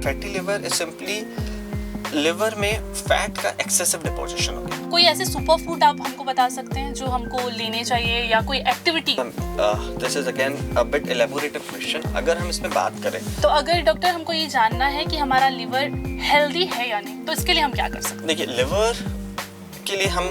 Fatty liver is simply liver में fat का excessive deposition हो गया। कोई ऐसे सुपर फूड आप हमको बता सकते हैं जो हमको लेने चाहिए, या कोई activity? This is again a bit elaborative question. अगर हम इसमें बात करें तो अगर डॉक्टर हमको ये जानना है कि हमारा लिवर हेल्दी है या नहीं, तो इसके लिए हम क्या कर सकते हैं? देखिए, लिवर के लिए हम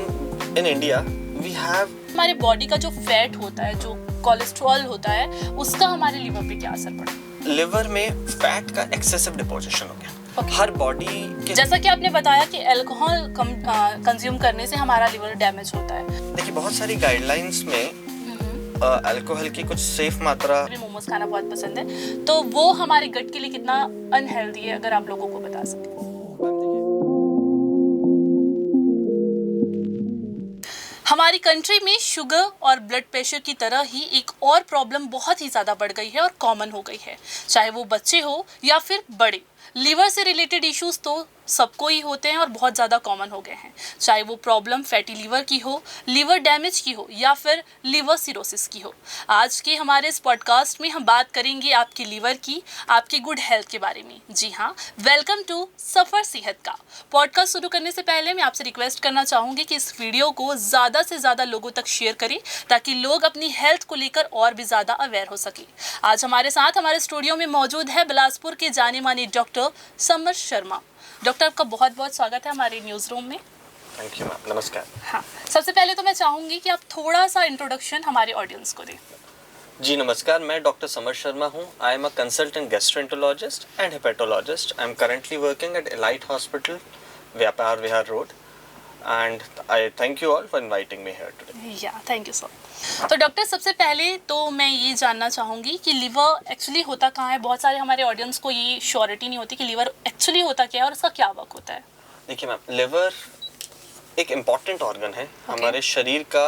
इन इंडिया वी हैव, हमारे बॉडी का जो फैट होता है, जो कोलेस्ट्रॉल होता है, उसका हमारे लिवर पे क्या असर पड़ता है? लिवर में फैट का एक्सेसिव डिपोजिशन हो गया। हर बॉडी के, जैसा कि आपने बताया कि अल्कोहल कंज्यूम करने से हमारा लिवर डैमेज होता है। देखिए बहुत सारी गाइडलाइंस में अल्कोहल की कुछ सेफ मात्रा। मोमोज खाना बहुत पसंद है, तो वो हमारे गट के लिए कितना अनहेल्दी है, अगर आप लोगों को बता सकें। हमारी कंट्री में शुगर और ब्लड प्रेशर की तरह ही एक और प्रॉब्लम बहुत ही ज़्यादा बढ़ गई है और कॉमन हो गई है, चाहे वो बच्चे हो या फिर बड़े। लीवर से रिलेटेड इश्यूज तो सबको ही होते हैं और बहुत ज़्यादा कॉमन हो गए हैं, चाहे वो प्रॉब्लम फैटी लीवर की हो, लीवर डैमेज की हो या फिर लीवर सिरोसिस की हो। आज के हमारे इस पॉडकास्ट में हम बात करेंगे आपकी लीवर की, आपकी गुड हेल्थ के बारे में। जी हाँ, वेलकम टू सफ़र सेहत का। पॉडकास्ट शुरू करने से पहले मैं आपसे रिक्वेस्ट करना चाहूँगी कि इस वीडियो को ज़्यादा से ज़्यादा लोगों तक शेयर करें, ताकि लोग अपनी हेल्थ को लेकर और भी ज़्यादा अवेयर हो सके। आज हमारे साथ हमारे स्टूडियो में मौजूद है बिलासपुर के जाने माने डॉक्टर समर शर्मा। डॉक्टर, आपका बहुत बहुत स्वागत है हमारे न्यूज़ रूम में। थैंक यू मैम, नमस्कार। हाँ, सबसे पहले तो मैं चाहूँगी कि आप थोड़ा सा इंट्रोडक्शन हमारे ऑडियंस को दें। जी नमस्कार, मैं डॉक्टर समर शर्मा हूँ। I am a consultant gastroenterologist and hepatologist. I am currently working at elite hospital, Vyapar Vihar road, and I thank you all for inviting me here today. Yeah, thank you so much. तो doctor, सबसे पहले तो मैं ये जानना चाहूँगी कि liver actually होता कहाँ है? बहुत सारे हमारे ऑडियंस को ये श्योरिटी नहीं होती कि लिवर एक्चुअली होता क्या है और उसका क्या वर्क होता है। देखिए मैम, लिवर एक इम्पॉर्टेंट ऑर्गन है, हमारे शरीर का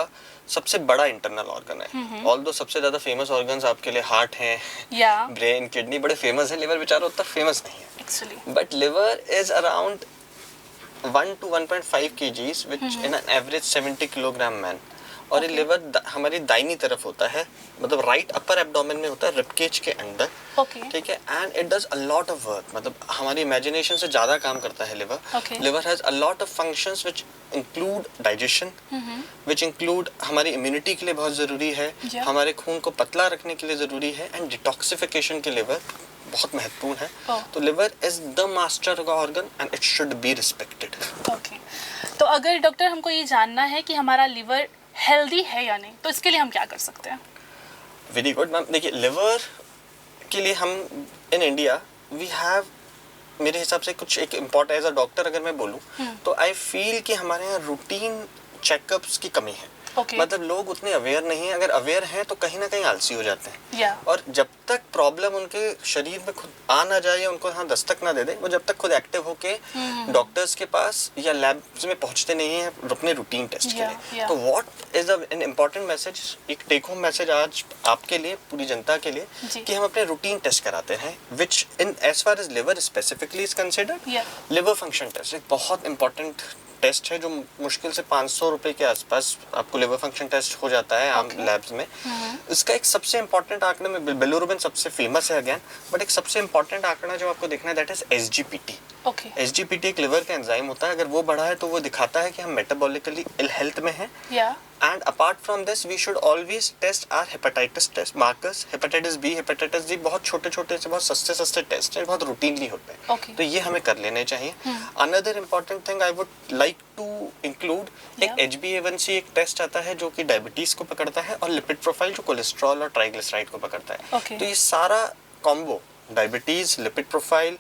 सबसे बड़ा इंटरनल ऑर्गन है। ऑल्दो सबसे ज़्यादा फेमस ऑर्गन्स आपके लिए हार्ट हैं, ब्रेन, किडनी बड़े फेमस है। लिवर बेचारा उतना फेमस नहीं है actually. But liver is around 1 to 1.5 kgs, which in an average 70 kilogram man. और ये लिवर हमारी दाहिनी तरफ होता है, मतलब राइट अपर एब्डोमेन में होता है, रिबकेज के अंदर। ठीक है, and it does a lot of work, मतलब हमारी इमेजिनेशन से ज़्यादा काम करता है liver. Liver has a lot of functions which include digestion, which include हमारी इम्यूनिटी के लिए बहुत ज़रूरी है, हमारे खून को पतला रखने के लिए ज़रूरी है, एंड डिटॉक्सिफिकेशन के लिवर बहुत महत्वपूर्ण है। तो liver is the master organ and it should be respected. Okay, तो अगर डॉक्टर हमको ये जानना है कि हमारा लिवर हेल्दी है या नहीं, तो इसके लिए हम क्या कर सकते हैं? Very good ma'am. देखिए, लिवर के लिए हम इन इंडिया वी हैव, मेरे हिसाब से कुछ एक इम्पॉर्टेंट, एज अ डॉक्टर अगर मैं बोलूँ तो आई फील कि हमारे यहाँ रूटीन चेकअप्स की कमी है। मतलब लोग उतने अवेयर नहीं है, अगर अवेयर हैं तो कहीं ना कहीं आलसी हो जाते हैं। और जब तक प्रॉब्लम उनके शरीर में खुद आ ना जाए, उनको यहाँ दस्तक ना दे दे, वो जब तक खुद एक्टिव होके डॉक्टर्स के पास या लैब्स में पहुंचते नहीं हैं अपने रूटीन टेस्ट के लिए। तो what is an important message, एक टेक होम मैसेज आज आपके लिए, पूरी जनता के लिए, कि हम अपने रूटीन टेस्ट कराते हैं, which in as far as liver specifically is considered. Liver function test एक बहुत इंपॉर्टेंट टेस्ट है, जो मुश्किल से 500 रुपए के आसपास आपको लिवर फंक्शन टेस्ट हो जाता है आम लैब्स में। इसका एक सबसे इंपॉर्टेंट आंकड़ा में बिलिरुबिन सबसे फेमस है अगेन, बट एक सबसे इंपॉर्टेंट आंकड़ा जो आपको देखना है दैट इज एसजीपीटी। एसजीपीटी एक लिवर का एंजाइम होता है, अगर वो बढ़ा है तो वो दिखाता है कि हम मेटाबॉलिकली इल हेल्थ में हैं। And apart from this we should always test our hepatitis test markers, hepatitis B, hepatitis D, बहुत छोटे छोटे से बहुत सस्ते टेस्ट हैं, बहुत रूटीनली होते हैं। तो ये हमें कर लेने चाहिए। Another important thing I would like to include, एक HbA1c एक टेस्ट आता है जो कि डायबिटीज को पकड़ता है, और लिपिड प्रोफाइल जो कोलेस्ट्रॉल और ट्राइग्लिसराइड को पकड़ता है। तो ये सारा combo, diabetes, lipid profile,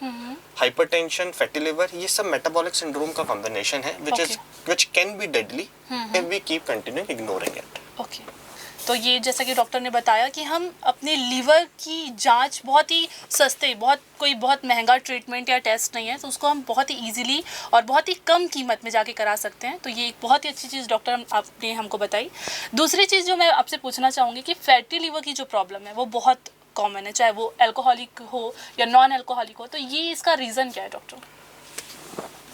hypertension, fatty liver, ये सब मेटाबॉलिक सिंड्रोम का कॉम्बिनेशन है, which can be deadly if we keep continuing ignoring it. Okay, तो ये जैसा कि डॉक्टर ने बताया कि हम अपने लीवर की जांच बहुत ही सस्ते, कोई बहुत महंगा ट्रीटमेंट या टेस्ट नहीं है, तो उसको हम बहुत ही इजीली और बहुत ही कम कीमत में जाके करा सकते हैं। तो ये एक बहुत ही अच्छी चीज़ डॉक्टर आपने हमको बताई। दूसरी चीज़ जो मैं आपसे पूछना चाहूँगी कि फैटी लीवर की जो प्रॉब्लम है वो बहुत कॉमन है, चाहे वो अल्कोहलिक हो या नॉन अल्कोहलिक हो, तो ये इसका रीज़न क्या है डॉक्टर?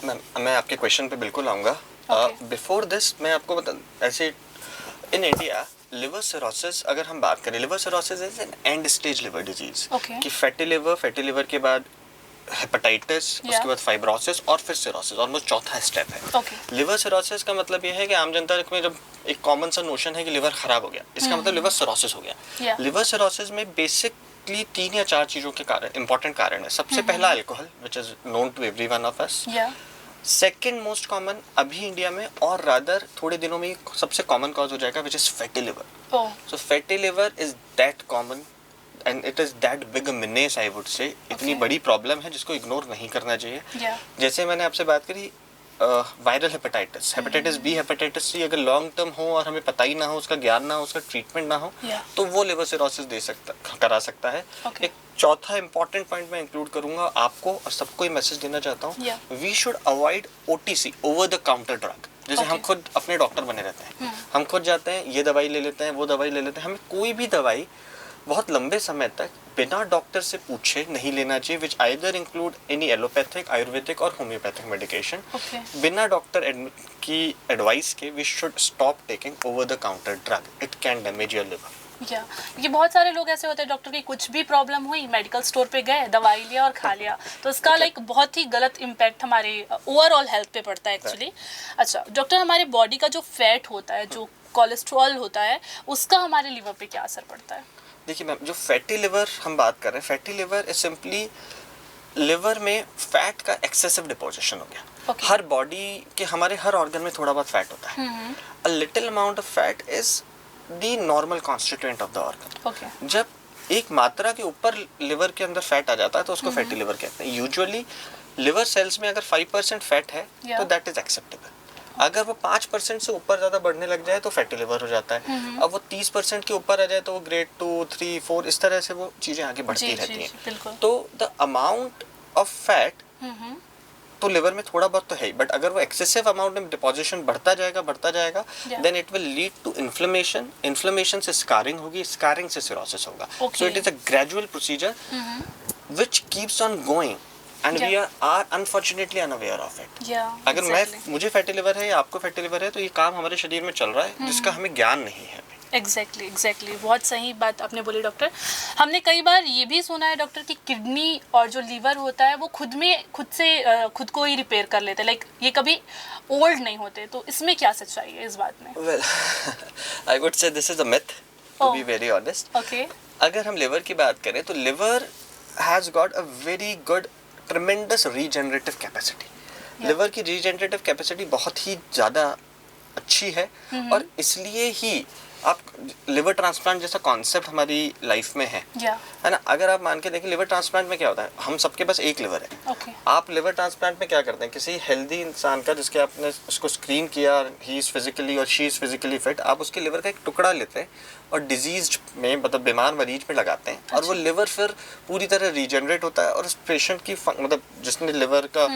मैम, मैं आपके क्वेश्चन पे बिल्कुल आऊँगा। बिफोर दिस मैं आपको बता, ऐसे इन इंडिया लिवर सिरोसिस अगर हम बात करें, liver cirrhosis is an and stage liver disease. कि फैटी लिवर के बाद हेपेटाइटिस, उसके बाद फाइब्रोसिस और फिर सिरोसिस, ऑलमोस्ट चौथा स्टेप है। ओके। लिवर सिरोसिस का मतलब ये है कि आम जनता में जब एक कॉमन सा नोशन है कि लिवर खराब हो गया, इसका मतलब लिवर सिरोसिस हो गया। लिवर सिरोसिस में बेसिकली 3 या 4 चीजों के कारण, इंपॉर्टेंट कारण है। सबसे पहला alcohol, which is known to everyone of us. Second most common अभी इंडिया में, और रादर थोड़े दिनों में सबसे कॉमन कॉज हो जाएगा, which is fatty liver. So fatty liver is that common and it is that big menace, I would से। इतनी बड़ी प्रॉब्लम है जिसको इग्नोर नहीं करना चाहिए। जैसे मैंने आपसे बात करी viral hepatitis, hepatitis B, hepatitis C, अगर लॉन्ग टर्म हो और हमें पता ही ना हो, उसका ज्ञान ना हो, उसका ट्रीटमेंट ना हो, तो वो लिवर सिरोसिस करा सकता है। एक चौथा इंपॉर्टेंट पॉइंट मैं इंक्लूड करूंगा आपको और सबको ये मैसेज देना चाहता हूँ, we should avoid OTC, over the counter drug. जैसे हम खुद अपने डॉक्टर बने रहते हैं, हम खुद जाते हैं, ये दवाई ले लेते हैं, वो दवाई ले लेते हैं। हमें कोई भी दवाई बहुत लंबे समय तक बिना डॉक्टर से पूछे नहीं लेना चाहिए, which either include any allopathic, Ayurvedic और होम्योपैथिक मेडिकेशन। बिना डॉक्टर की एडवाइस के we should stop taking over the counter drug, it can damage your liver. ये बहुत सारे लोग ऐसे होते हैं डॉक्टर की कुछ भी प्रॉब्लम हुई, मेडिकल स्टोर पे गए, दवाई लिया और खा लिया, तो इसका लाइक बहुत ही गलत इम्पैक्ट हमारे ओवरऑल हेल्थ पे पड़ता है एक्चुअली। अच्छा डॉक्टर, हमारे बॉडी का जो फैट होता है, जो कोलेस्ट्रॉल होता है, उसका हमारे लिवर पे क्या असर पड़ता है? देखिए मैम, जो फैटी लिवर हम बात कर रहे हैं, fatty liver is simply liver में फैट का एक्सेसिव डिपोजिशन हो गया। हर बॉडी के हमारे हर ऑर्गन में थोड़ा बहुत फैट होता है। A little amount of fat is the normal constituent of the organ. जब एक मात्रा के ऊपर लिवर के अंदर फैट आ जाता है तो उसको फैटी लिवर कहते हैं। यूजुअली लिवर सेल्स में अगर 5% फैट है तो दैट इज एक्सेप्टेबल। अगर वो 5% से ऊपर ज्यादा बढ़ने लग जाए तो फैटी लिवर हो जाता है। अब वो 30% के ऊपर आ जाए तो वो ग्रेड 2, 3, 4 इस तरह से वो चीजें आगे बढ़ती रहती हैं। तो द अमाउंट ऑफ फैट तो लिवर में थोड़ा बहुत तो है ही, बट अगर वो एक्सेसिव अमाउंट में डिपोजिशन बढ़ता जाएगा then it will lead to inflammation, inflammation से स्कारिंग होगी, स्कारिंग से सिरोसिस होगा। So it is a gradual procedure which keeps on going and we are unfortunately unaware of it. अगर मुझे फैटी लिवर है या आपको फैटी लिवर है तो ये काम हमारे शरीर में चल रहा है जिसका हमें ज्ञान नहीं है। एग्जैक्टली बहुत सही बात आपने बोली डॉक्टर। हमने कई बार ये भी सुना है डॉक्टर कि किडनी और जो लीवर होता है वो खुद को ही रिपेयर कर लेते हैं, लाइक ये कभी ओल्ड नहीं होते, तो इसमें क्या सच्चाई है इस बात में? Well I would say this is a myth, to be very honest. Okay. अगर हम लिवर की बात करें तो liver has got a very good tremendous regenerative capacity. Liver की रीजनरेटिव कैपेसिटी बहुत ही ज़्यादा अच्छी है और इसलिए ही आप लिवर ट्रांसप्लांट जैसा कॉन्सेप्ट हमारी लाइफ में है ना। अगर आप मान के देखें लिवर ट्रांसप्लांट में क्या होता है, हम सबके पास एक लिवर है। आप लिवर ट्रांसप्लांट में क्या करते हैं, किसी हेल्दी इंसान का जिसके आपने उसको स्क्रीन किया, ही इज फिजिकली और शी इज फिजिकली फिट, आप उसके लिवर का एक टुकड़ा लेते हैं और डिजीज में, मतलब बीमार मरीज में लगाते हैं और वो लिवर फिर पूरी तरह रीजनरेट होता है और उस पेशेंट की मतलब जिसने लिवर का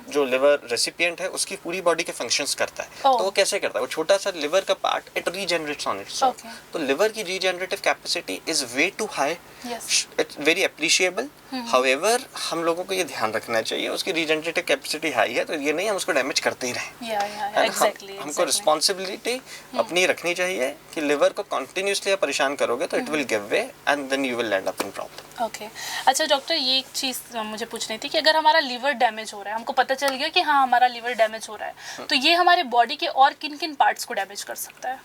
जो लिवर रेसिपिएंट है उसकी पूरी बॉडी के फंक्शंस करता है। तो वो कैसे करता है, वो छोटा सा लिवर का part it regenerates on its own. तो लिवर की regenerative capacity is way too high, it's very appreciable. However हम लोगों को ये ध्यान रखना चाहिए उसकी रीजनरेटिव कैपेसिटी हाई है तो ये नहीं हम उसको डैमेज करते ही रहें। हमको रिस्पॉन्सिबिलिटी अपनी रखनी चाहिए कि लिवर को कंटिन्यूसली आप परेशान करोगे तो it will give way and then you will land up in problem. Okay. अच्छा डॉक्टर, ये एक चीज़ मुझे पूछनी थी कि अगर हमारा लिवर डैमेज हो रहा है, हमको पता चल गया कि हाँ हमारा लिवर डैमेज हो रहा है, तो ये हमारे बॉडी के और किन किन पार्ट्स को डैमेज कर सकता है?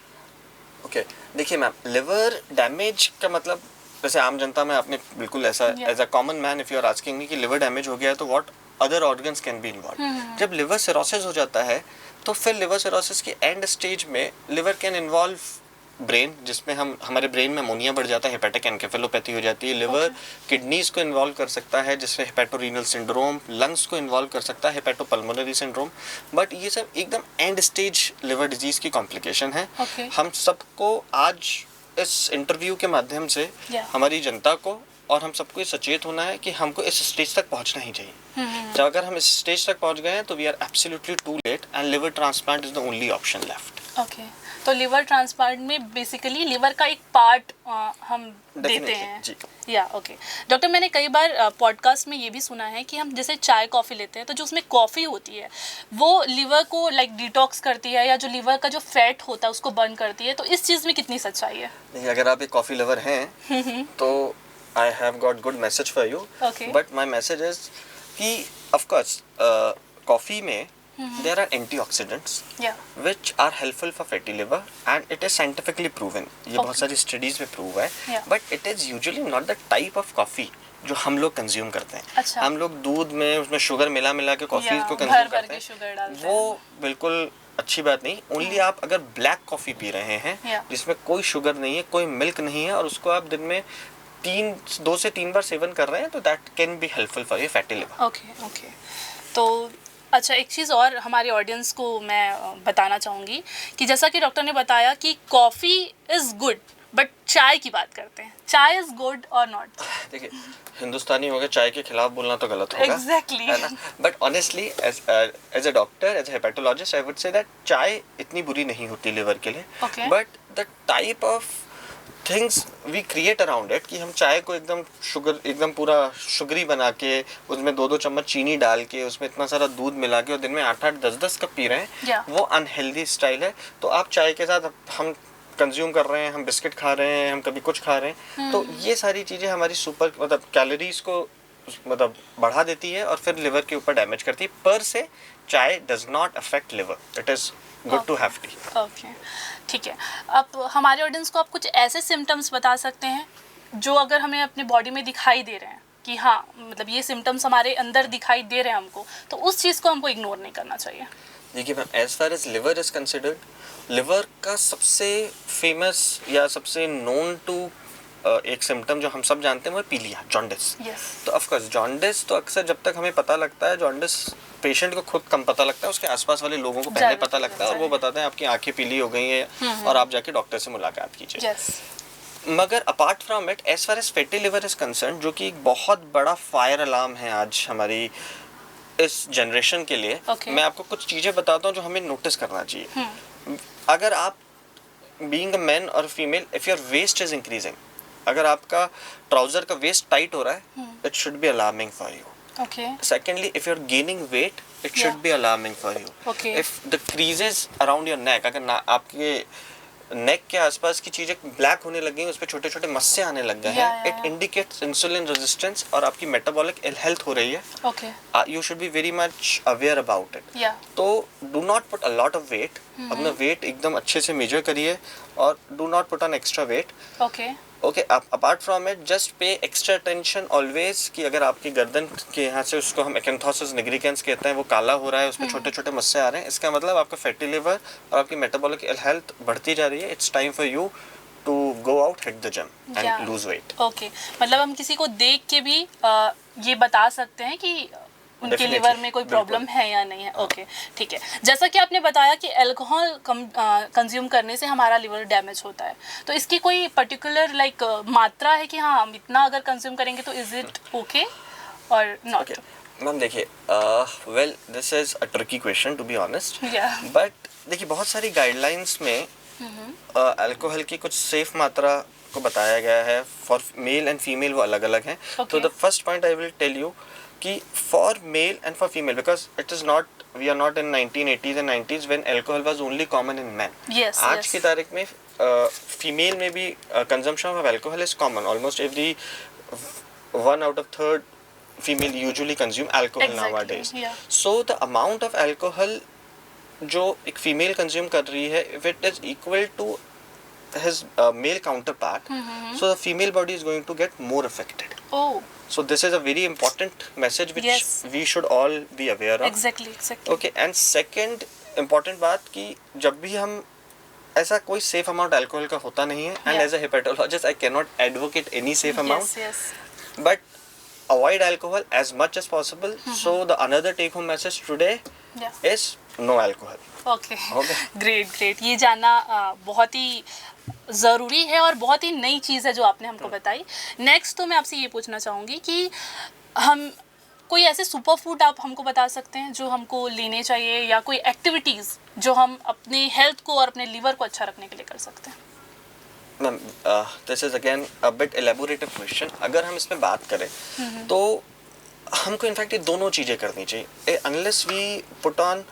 ओके देखिए मैम, लिवर डैमेज का मतलब जैसे आम जनता में आपने बिल्कुल ऐसा as a common man if you are asking me कि लिवर डैमेज हो गया है तो what other organs can be involve. जब लिवर सिरोसिस हो जाता है तो फिर लिवर सिरोसिस के एंड स्टेज में लिवर कैन इन्वॉल्व ब्रेन, जिसमें हमारे ब्रेन में अमोनिया बढ़ जाता है, हेपेटिक एनकेफेलोपैथी हो जाती है। लिवर किडनीज को इन्वॉल्व कर सकता है जिसमें हेपेटोरीनल सिंड्रोम, लंग्स को इन्वॉल्व कर सकता है हेपेटोपल्मोनरी सिंड्रोम। बट ये सब एकदम एंड स्टेज लिवर डिजीज की कॉम्प्लिकेशन है। हम सबको आज इस इंटरव्यू के माध्यम से हमारी जनता को और हम सबको ये सचेत होना है कि हमको इस स्टेज तक पहुंचना ही चाहिए। जब अगर हम इस स्टेज तक पहुंच गए हैं तो we are absolutely too late and liver transplant is the only option left. Okay, तो लिवर ट्रांसप्लांट में बेसिकली लिवर का एक पार्ट हम देते हैं जी। या ओके डॉक्टर, मैंने कई बार पॉडकास्ट में ये भी सुना है कि हम जैसे चाय कॉफ़ी लेते हैं तो जो उसमें कॉफ़ी होती है वो लिवर को लाइक डिटॉक्स करती है या जो लिवर का जो फैट होता है उसको बर्न करती है, तो इस चीज़ में कितनी सच्चाई है? नहीं, अगर आप एक कॉफ़ी लवर हैं तो I have got good message for you. Okay. But my message is कि ऑफ कोर्स कॉफ़ी में there are antioxidants Yeah. which are helpful for fatty liver and it is scientifically proven. ये बहुत सारी studies में prove है. Yeah. But it is usually not the type of coffee जो हम लोग कंज्यूम करते हैं. अच्छा. हम लोग दूध में उसमें शुगर मिला के कॉफी Yeah, को कंज्यूम भर करते शुगर हैं. वो बिल्कुल अच्छी बात नहीं. ओनली आप अगर ब्लैक कॉफी पी रहे हैं Yeah. जिसमें कोई शुगर नहीं है, कोई मिल्क नहीं है और उसको आप दिन में 2 से 3 बार सेवन कर रहे हैं तो that can be helpful for your fatty liver. Okay. तो अच्छा, एक चीज़ और हमारे ऑडियंस को मैं बताना चाहूँगी कि जैसा कि डॉक्टर ने बताया कि कॉफ़ी इज़ गुड, बट चाय की बात करते हैं, चाय इज़ गुड और नॉट. देखिए, हिंदुस्तानी हो गए चाय के खिलाफ बोलना तो गलत होगा. Exactly. है ना? But honestly as a doctor, as a hepatologist, I would say that चाय इतनी बुरी नहीं होती लिवर के लिए. Okay. But the type of things we create around it कि हम चाय को एकदम पूरा शुगरी बना के उसमें 2-2 चम्मच चीनी डाल के उसमें इतना सारा दूध मिला के और दिन में 8-8 10-10 कप पी रहे हैं. Yeah. वो अनहेल्दी स्टाइल है. तो आप चाय के साथ हम कंज्यूम कर रहे हैं, हम बिस्किट खा रहे हैं, हम कभी कुछ खा रहे हैं, तो ये सारी चीज़ें हमारी मतलब कैलोरीज को मतलब बढ़ा देती है और फिर लिवर के ऊपर डैमेज करती है. पर से चाय does not affect liver. It is good to have tea. Okay, ठीक है. अब हमारे ऑडियंस को आप कुछ ऐसे सिम्टम्स बता सकते हैं जो अगर हमें अपने बॉडी में दिखाई दे रहे हैं कि हाँ, मतलब ये सिम्टम्स हमारे अंदर दिखाई दे रहे हैं हमको, तो उस चीज़ को हमको इग्नोर नहीं करना चाहिए. देखिए ma'am, as far as liver is considered, liver का सबसे फेमस या सबसे नोन टू एक सिम्टम जो हम सब जानते हैं वो है पीलिया, जॉन्डिस. Yes. तो ऑफकोर्स जॉन्डिस तो अक्सर जब तक हमें पता लगता है, जॉन्डिस पेशेंट को खुद कम पता लगता है, उसके आसपास वाले लोगों को पहले पता लगता है और वो बताते हैं आपकी आंखें पीली हो गई हैं और आप जाके डॉक्टर से मुलाकात कीजिए. Yes. मगर apart from it, as far as fatty liver is concern, जो कि एक बहुत बड़ा फायर अलार्म है आज हमारी इस जनरेशन के लिए. Okay. मैं आपको कुछ चीज़ें बताता हूँ जो हमें नोटिस करना चाहिए. अगर आप बीइंग अ मैन और female, if your waist is increasing, अगर आपका ट्राउजर का वेस्ट टाइट हो रहा है, it should be alarming for you. Okay. Secondly, if you're gaining weight, it should Yeah. be alarming for you. Okay. If the creases around your neck, अगर आपके नेक के आसपास की चीजें ब्लैक होने लग गई, उस पर छोटे छोटे मस्से आने लग गए हैं, इट इंडिकेट्स इंसुलिन रेजिस्टेंस और आपकी मेटाबॉलिक इल हेल्थ हो रही है. Okay. You should be very much aware about it. Yeah. तो do not put a lot of weight. अपना वेट एकदम अच्छे से मेजर करिए और do not put on extra weight. Okay. Okay, apart from it just pay extra attention always कि अगर आपकी गर्दन के यहाँ से, उसको हम एक्यांथोसिस निग्रिकेंस कहते हैं, वो काला हो रहा है, उसमें छोटे छोटे मस्से आ रहे हैं, इसका मतलब आपका फैटी लिवर और आपकी मेटाबॉलिक हेल्थ बढ़ती जा रही है. It's time for you to go out, hit the gym and lose weight. Okay, मतलब हम किसी को देख के भी ये बता सकते हैं कि उनके Definitely, लिवर में कोई प्रॉब्लम बिल्कुल. है या नहीं है. ओके, ठीक है. जैसा कि आपने बताया कि अल्कोहल कंज्यूम करने से हमारा लिवर डैमेज होता है, तो इसकी कोई पर्टिकुलर मात्रा है कि हाँ, हम इतना अगर कंज्यूम करेंगे तो इज इट ओके और नॉट? मैम देखिए, well this is a tricky question to be honest. Yeah. But देखिए, बहुत सारी गाइडलाइंस में अल्कोहल की कुछ सेफ मात्रा को बताया गया है. फॉर मेल एंड फीमेल वो अलग अलग हैं. तो the first point I will tell you कि for male and for female, because it is not, we are not in 1980s and 90s when alcohol was only common in men. Yes, आज yes. की तारीख में female में भी consumption of alcohol is common. Almost every 1 out of 3 female usually consume alcohol Exactly, nowadays. yeah. So the amount of alcohol जो एक female consume कर रही है, if it is equal to his male counterpart, so the female body is going to get more affected. Oh, So this is a very important message which Yes. we should all be aware of. exactly. Okay, and second important बात कि जब भी हम, ऐसा कोई safe amount alcohol का होता नहीं है, and Yeah. as a hepatologist I cannot advocate any safe amount, Yes, yes. but avoid alcohol as much as possible. So the another take home message today Yeah. is no alcohol. Okay, Okay. Great. ये जानना बहुत ही ज़रूरी है और बहुत ही नई चीज़ है जो आपने हमको बताई. नेक्स्ट तो मैं आपसे ये पूछना चाहूँगी कि हम कोई ऐसे सुपर फूड आप हमको बता सकते हैं जो हमको लेने चाहिए, या कोई एक्टिविटीज़ जो हम अपनी हेल्थ को और अपने लिवर को अच्छा रखने के लिए कर सकते हैं? Ma'am, this is again a bit elaborative question. अगर हम इसमें बात करें तो हमको इनफैक्ट ये दोनों चीज़ें करनी चाहिए. Unless we put on,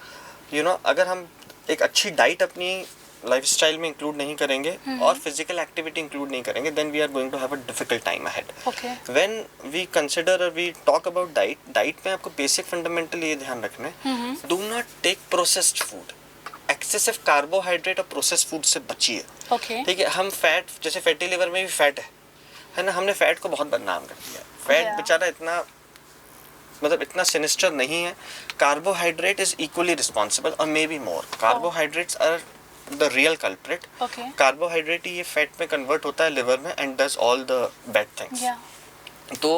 you know, अगर हम एक अच्छी डाइट अपनी लाइफस्टाइल में इंक्लूड नहीं करेंगे और फिजिकल एक्टिविटी इंक्लूड नहीं करेंगे, then we are going to have a difficult time ahead. When we consider और वी टॉक अबाउट डाइट में आपको बेसिक फंडामेंटल ये ध्यान रखना है, do not take processed food. Excessive carbohydrate और प्रोसेस्ड फूड से बचिए. ठीक है, हम फैट, जैसे फैटी लिवर में भी फैट है ना, हमने फैट को बहुत बदनाम कर दिया. फैट बेचारा इतना मतलब इतना सिनिस्टर नहीं है. कार्बोहाइड्रेट इज इक्वली रिस्पॉन्सिबल और may be more. Carbohydrates are the real culprit. Carbohydrate ही ये फैट में कन्वर्ट होता है लिवर में and does all the bad things. तो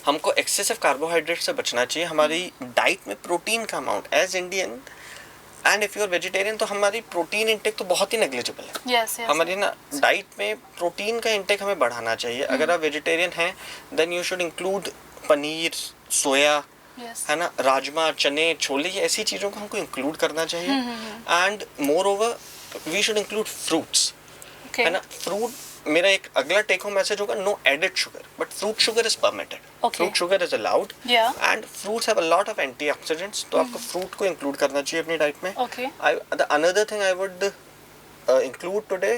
हमको एक्सेसिव कार्बोहाइड्रेट से बचना चाहिए. हमारी डाइट में प्रोटीन का amount as Indian and if you are vegetarian तो हमारी प्रोटीन इंटेक तो बहुत ही नेग्लिजिबल है. हमारी ना डाइट में प्रोटीन का इंटेक हमें बढ़ाना चाहिए. अगर आप वेजिटेरियन हैं then you should include paneer, soya, है ना, राजमा, चने, छोले, ये ऐसी चीज़ों को हमको इंक्लूड करना चाहिए. And more we should include fruits, है ना. फ्रूट, मेरा एक अगला टेक होम मैसेज होगा, no added sugar but fruit sugar is permitted. Fruit sugar is allowed and fruits have a lot of antioxidants. तो आपको फ्रूट को include करना चाहिए अपनी डाइट में. The another thing I would include today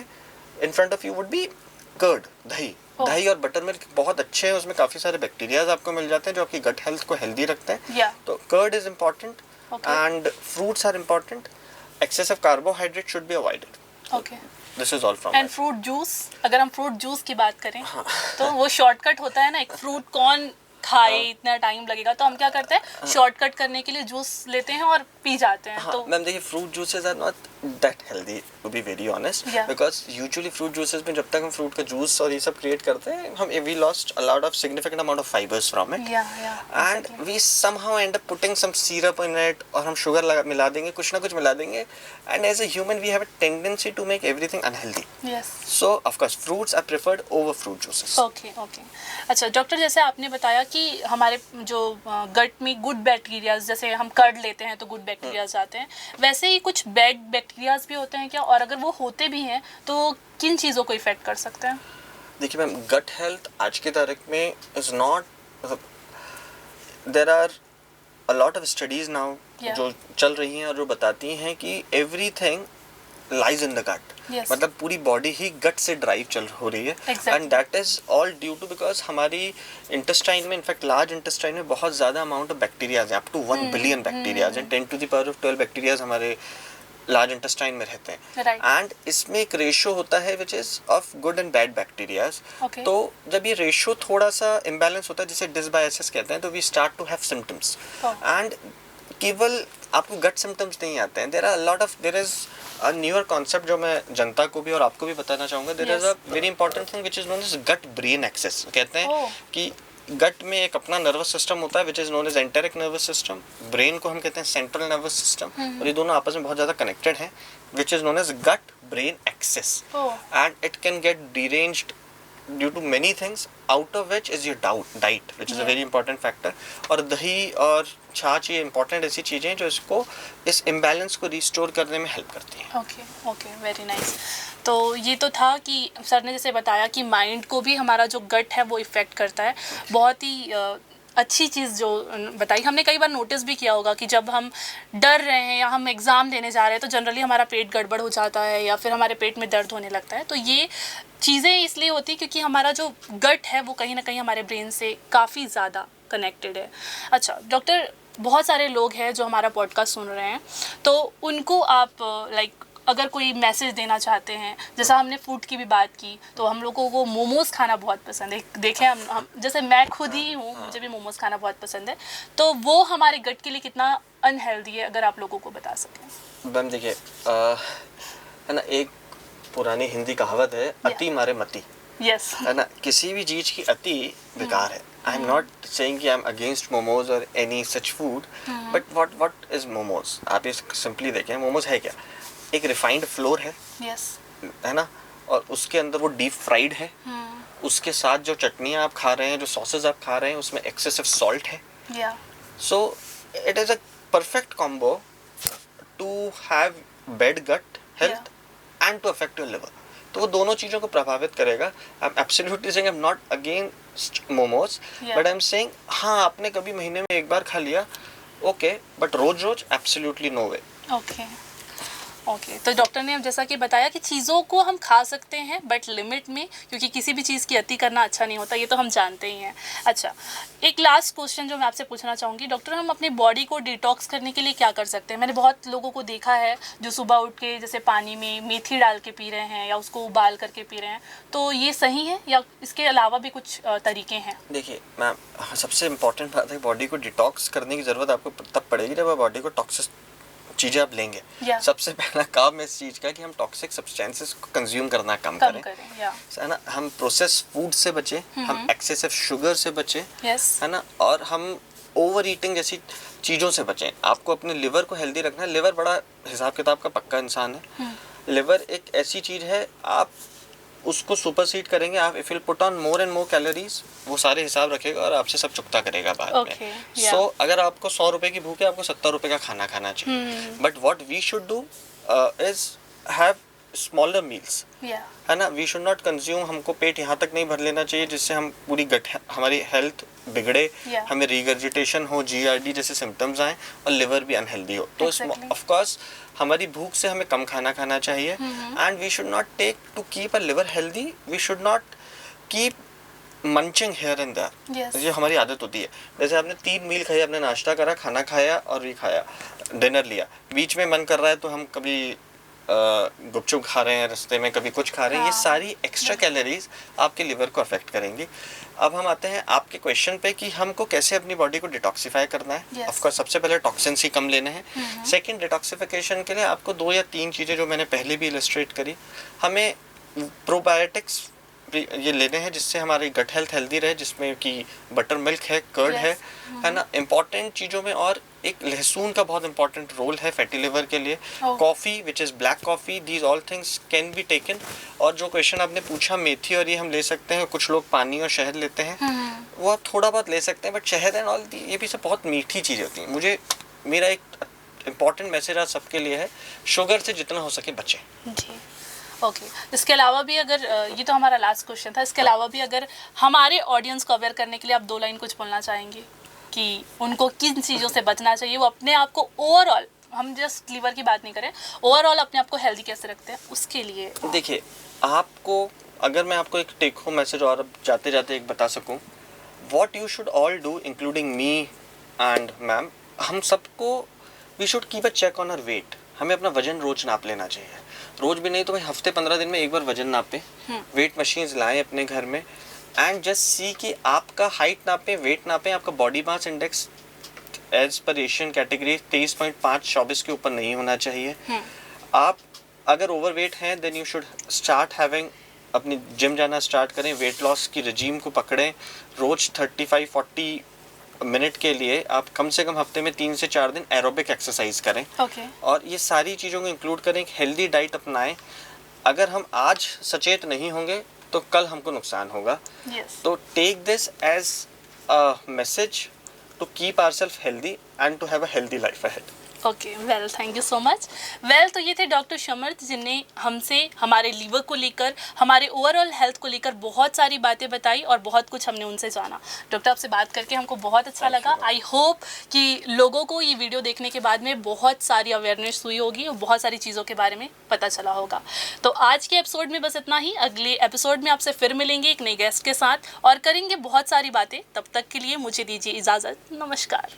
in front of you would be curd, दही. दही और बटर मिल्क बहुत अच्छे हैं, उसमें काफी सारे बैक्टीरियाज आपको मिल जाते हैं जो आपकी गट हेल्थ को हेल्दी रखते हैं. तो curd is important and fruits are important. Excessive carbohydrate should be avoided. This is all from. And fruit juice, अगर हम फ्रूट जूस की बात करें तो वो शॉर्टकट होता है ना. एक फ्रूट कौन खाए, इतना टाइम लगेगा, तो हम क्या करते हैं, शॉर्टकट करने के लिए जूस लेते हैं और पी जाते हैं. तो मैम देखिए, fruit juices are not that healthy to be very honest, because usually fruit juices में जब तक हम फ्रूट का जूस और ये सब क्रिएट करते हैं, हम we lost a lot of significant amount of fibers from it and we somehow end up putting some syrup in it, और हम शुगर मिला देंगे, कुछ ना कुछ मिला देंगे. And as a human we have a tendency to make everything unhealthy. So of course fruits are preferred over fruit juices. Okay. अच्छा डॉक्टर, जैसे आपने बताया कि हमारे जो गट में गुड बैक्टीरियाज, जैसे हम कर्ड लेते हैं तो गुड बैक्टीरियाज आते हैं, वैसे ही कुछ बैड बैक्टीरियाज भी होते हैं क्या? और अगर वो होते भी हैं तो किन चीज़ों को इफेक्ट कर सकते हैं? देखिए मैम, गट हेल्थ आज की तारीख में is not, there are a lot of studies now जो चल रही हैं और जो बताती हैं कि everything lies in the gut. मतलब पूरी बॉडी ही गट से ड्राइव हो रही है. And that is all due to because हमारी इंटेस्टाइन में, इनफैक्ट लार्ज इंटेस्टाइन में बहुत ज़्यादा अमाउंट ऑफ बैक्टीरियाज हैं, अप टू 1 बिलियन बैक्टीरियाज हैं. 10 to the power of 12 bacterias हमारे लार्ज इंटेस्टाइन में रहते हैं. एंड इसमें एक रेशियो होता है which is of good and bad bacterias. तो जब ये रेशियो थोड़ा सा इम्बैलेंस होता है, जिसे डिसबायोसिस कहते हैं, तो we start to have symptoms. And केवल आपको गट सिम्टम्स नहीं आते हैं, there is a newer concept जो मैं जनता को भी और आपको भी बताना चाहूँगा. There is a very important thing which is known as gut brain axis. कहते हैं कि गट में एक अपना नर्वस सिस्टम होता है which is known as enteric nervous system. Brain को हम कहते हैं सेंट्रल नर्वस सिस्टम. और ये दोनों आपस में बहुत ज़्यादा कनेक्टेड हैं, which is known as gut brain axis. And it can get deranged due to many things, out of which is your diet, which is a very important factor. और दही और छाछ ये important ऐसी चीज़ें हैं जो इसको, इस imbalance को restore करने में help करती हैं. Okay, very nice. तो ये तो था कि सर ने जैसे बताया कि माइंड को भी हमारा जो गट है वो इफ़ेक्ट करता है. बहुत ही अच्छी चीज़ जो बताई. हमने कई बार नोटिस भी किया होगा कि जब हम डर रहे हैं या हम एग्ज़ाम देने जा रहे हैं तो जनरली हमारा पेट गड़बड़ हो जाता है या फिर हमारे पेट में दर्द होने लगता है. तो ये चीज़ें इसलिए होती हैं क्योंकि हमारा जो गट है वो कहीं ना कहीं हमारे ब्रेन से काफ़ी ज़्यादा कनेक्टेड है. अच्छा डॉक्टर, बहुत सारे लोग हैं जो हमारा पॉडकास्ट सुन रहे हैं, तो उनको आप अगर कोई मैसेज देना चाहते हैं, जैसा हमने फूड की भी बात की, तो हम लोगों को मोमोज़ खाना बहुत पसंद है. देखें हम जैसे मैं खुद ही हूँ, मुझे भी मोमोज़ खाना बहुत पसंद है. तो वो हमारे गट के लिए कितना अनहेल्दी है, अगर आप लोगों को बता सकें. मैम देखिए, है ना, एक पुरानी हिंदी कहावत है, अति मारे मति. यस. है ना, किसी भी चीज़ की अति बेकार है. आई एम नॉट सेइंग कि आई एम अगेंस्ट मोमोज और any such food, but what is momos? आप ये सिंपली देखें, मोमोज है क्या? एक रिफाइंड फ्लोर है. है ना, और उसके अंदर वो डीप फ्राइड है. उसके साथ जो चटनियाँ आप खा रहे हैं, जो सॉसेज आप खा रहे हैं, उसमें एक्सेसिव सॉल्ट है. So it is a perfect combo to have bad gut health and to affect your liver. तो वो दोनों चीज़ों को प्रभावित करेगा. I am absolutely saying I am not against momos, but I am saying हाँ, आपने कभी महीने में एक बार खा लिया, ओके, बट रोज absolutely no way. Okay. Okay तो डॉक्टर ने अब जैसा कि बताया कि चीज़ों को हम खा सकते हैं बट लिमिट में, क्योंकि किसी भी चीज़ की अति करना अच्छा नहीं होता, ये तो हम जानते ही हैं। अच्छा, एक लास्ट क्वेश्चन जो मैं आपसे पूछना चाहूँगी डॉक्टर, हम अपनी बॉडी को डिटॉक्स करने के लिए क्या कर सकते हैं? मैंने बहुत लोगों को देखा है जो सुबह उठ के जैसे पानी में मेथी डाल के पी रहे हैं या उसको उबाल करके पी रहे हैं, तो ये सही है या इसके अलावा भी कुछ तरीके हैं? देखिए मैम, सबसे इम्पोर्टेंट बात है, बॉडी को डिटॉक्स करने की ज़रूरत आपको तब पड़ेगी जब आप बॉडी को टॉक्सिक चीज़ें आप लेंगे। सबसे पहला काम इस चीज़ का कि हम टॉक्सिक सब्सटेंसेस को कंज्यूम करना कम करें, है ना। हम प्रोसेस फूड से बचें, हम एक्सेसिव शुगर से बचें, है ना, और हम ओवर ईटिंग जैसी चीज़ों से बचें। आपको अपने लिवर को हेल्दी रखना है। लिवर बड़ा हिसाब किताब का पक्का इंसान है। लिवर एक ऐसी चीज़ है, आप उसको सुपरसीड करेंगे, आप if will put on more and more calories, वो सारे हिसाब रखेगा और आपसे सब चुकता करेगा बाद में। सो अगर आपको 100 रुपए की भूख है, आपको 70 रुपए का खाना खाना चाहिए। But what we should do is have smaller meals, है ना। वी शुड नॉट कंज्यूम, हमको पेट यहाँ तक नहीं भर लेना चाहिए जिससे हम पूरी हमारी हेल्थ बिगड़े, हमें रिगर्जिटेशन हो, जीआरडी जैसे सिम्टम्स आए और लिवर भी अनहेल्दी हो। तो ऑफ कोर्स हमारी भूख से हमें कम खाना खाना चाहिए। And we should not take to keep a liver healthy, we should not keep munching here and there. ये हमारी आदत होती है। जैसे आपने 3 मील खाई, आपने नाश्ता करा, खाना खाया और भी खाया, डिनर लिया, बीच में मन कर रहा है तो हम कभी गुपचुप खा रहे हैं रास्ते में, कभी कुछ खा रहे हैं। ये सारी एक्स्ट्रा कैलोरीज आपके लिवर को अफेक्ट करेंगी। अब हम आते हैं आपके क्वेश्चन पे कि हमको कैसे अपनी बॉडी को डिटॉक्सिफाई करना है। ऑफ कोर्स सबसे पहले टॉक्सिन्स ही कम लेने हैं। सेकंड, डिटॉक्सिफिकेशन के लिए आपको 2 या 3 चीज़ें जो मैंने पहले भी इलस्ट्रेट करी, हमें प्रोबायोटिक्स ये लेने हैं जिससे हमारी गट हेल्थ हेल्दी रहे, जिसमें कि बटर मिल्क है, कर्ड है ना। इम्पॉर्टेंट चीज़ों में और एक लहसुन का बहुत इंपॉर्टेंट रोल है फैटी लिवर के लिए। Coffee which is black coffee, these all things can be taken. और जो क्वेश्चन आपने पूछा मेथी और ये हम ले सकते हैं, कुछ लोग पानी और शहद लेते हैं, वो आप थोड़ा बहुत ले सकते हैं, बट शहद एंड ऑल ये भी सब बहुत मीठी चीज़ें होती हैं। मेरा एक इम्पॉर्टेंट मैसेज आज सबके लिए है, शुगर से जितना हो सके बचें। जी ओके इसके अलावा भी अगर ये तो हमारा लास्ट क्वेश्चन था, इसके अलावा भी अगर हमारे ऑडियंस को अवेयर करने के लिए आप 2 लाइन कुछ बोलना चाहेंगे कि उनको किन चीज़ों से बचना चाहिए, वो अपने आप को ओवरऑल, हम जस्ट लीवर की बात नहीं करें, ओवरऑल अपने आप को हेल्दी कैसे रखते हैं उसके लिए। देखिए, आपको अगर मैं आपको एक टेक होम मैसेज और जाते जाते एक बता सकूं, what you should all do including me and ma'am, हम सबको we should keep a check on our weight. हमें अपना वजन रोज नाप लेना चाहिए, रोज भी नहीं तो भाई हफ्ते 15 दिन में एक बार वजन नापें। वेट मशीन्स लाएं अपने घर में एंड जस्ट सी कि आपका हाइट नापें, वेट नापें, आपका body mass index as per Asian category 23.5-24 के ऊपर नहीं होना चाहिए। आप अगर ओवरवेट हैं then you should start having, अपनी जिम जाना स्टार्ट करें, वेट लॉस की रजीम को पकड़ें। रोज 35-40 मिनट के लिए आप कम से कम हफ्ते में 3 से 4 दिन एरोबिक एक्सरसाइज करें। और ये सारी चीज़ों को इंक्लूड करें, एक हेल्दी डाइट अपनाएं। अगर हम आज सचेत नहीं होंगे तो कल हमको नुकसान होगा। तो take this as a message to keep ourself healthy and to have a healthy life ahead. Okay well, thank you so much. Well, तो ये थे डॉक्टर समर्थ जिनने हमसे हमारे लीवर को लेकर, हमारे ओवरऑल हेल्थ को लेकर बहुत सारी बातें बताई और बहुत कुछ हमने उनसे जाना। डॉक्टर, आपसे बात करके हमको बहुत अच्छा लगा। आई होप कि लोगों को ये वीडियो देखने के बाद में बहुत सारी अवेयरनेस हुई होगी और बहुत सारी चीज़ों के बारे में पता चला होगा। तो आज के एपिसोड में बस इतना ही। अगले एपिसोड में आपसे फिर मिलेंगे एक नए गेस्ट के साथ और करेंगे बहुत सारी बातें। तब तक के लिए मुझे दीजिए इजाज़त। नमस्कार।